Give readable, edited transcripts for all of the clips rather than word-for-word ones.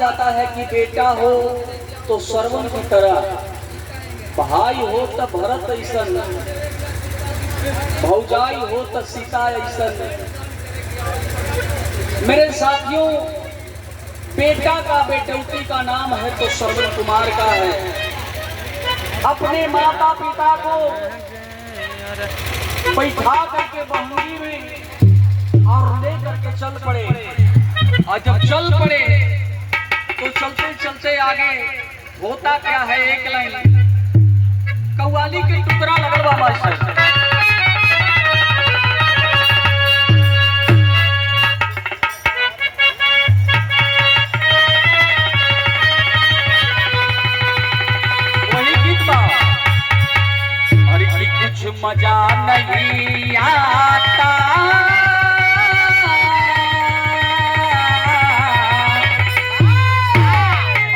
जाता है कि बेटा हो तो श्रवण की तरह, भाई हो तो भरत ऐसन, भौजाई हो तो सीता ऐसन। मेरे साथियों, बेटा का बेटौती का नाम है तो श्रवण कुमार का है। अपने माता पिता को बैठा करके बहंगी में और लेकर के चल पड़े, और जब चल पड़े तो चलते चलते आगे होता क्या है, एक लाइन कव्वाली के टुकड़ा लगलवा मास्टर। मजा नहीं आता,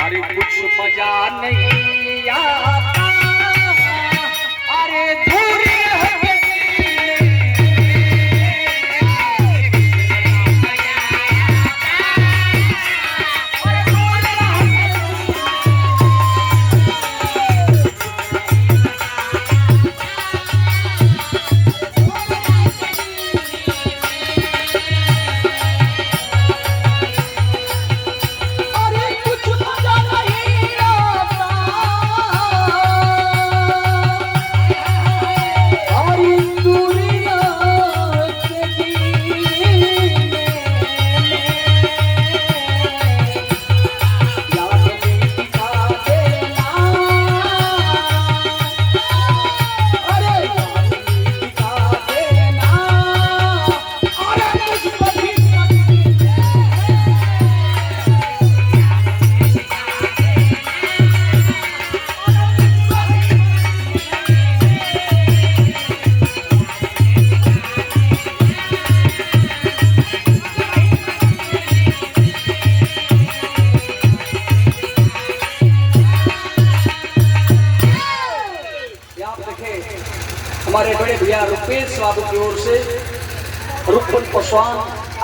अरे कुछ मजा नहीं आता, अरे दूर हमारे बड़े भैया रुपेश बाबू की ओर से, रुपन पासवान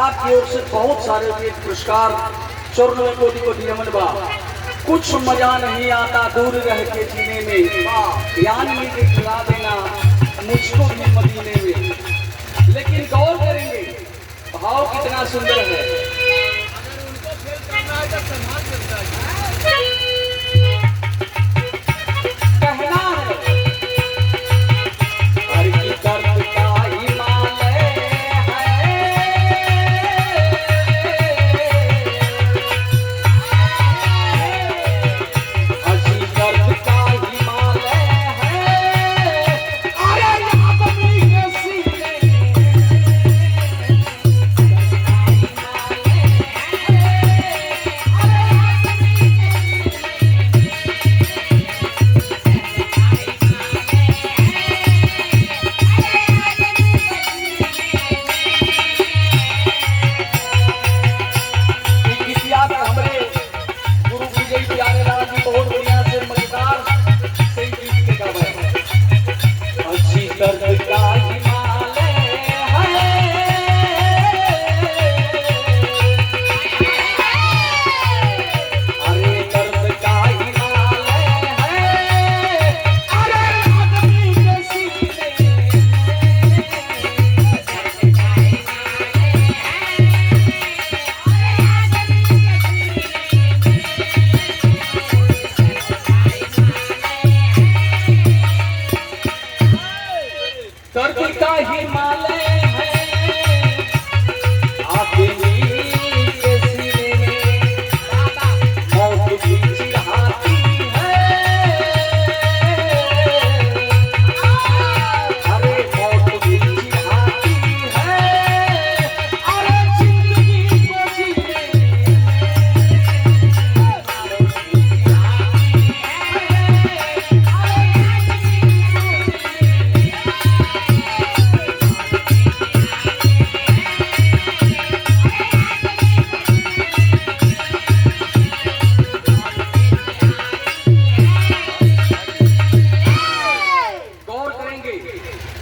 आपकी ओर से बहुत सारे पुरस्कार, 94 कोटि को नियमन बा। कुछ मजा नहीं आता दूर रह के जीने में, यान में खिला देना मुझको भी मदीने में। लेकिन गौर करेंगे भाव कितना सुंदर है।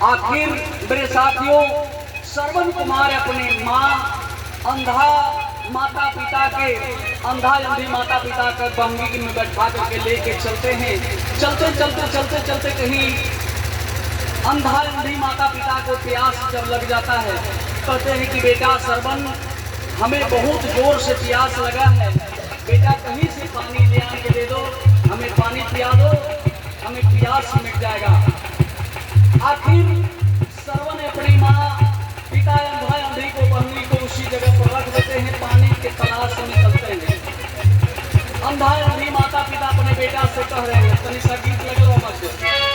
आखिर मेरे साथियों, श्रवण कुमार अपने माँ अंधा माता पिता के अंधा अंधी माता पिता का बंगी में बैठा करके लेके चलते हैं। चलते कहीं अंधा अंधी माता पिता को प्यास जब लग जाता है, कहते हैं कि बेटा सरवन, हमें बहुत जोर से प्यास लगा है, बेटा कहीं से पानी ले आके दे दो, हमें पानी पिया दो, हमें प्यास मिट जाएगा। आखिर सरवन अपनी माँ पिता अंधा अंधी को बंगी को उसी जगह पर रख देते हैं, पानी के तलाश में निकलते हैं। अंधा अंधी माता पिता अपने बेटा से कह रहे हैं, तनी सा गीत लग रहा है।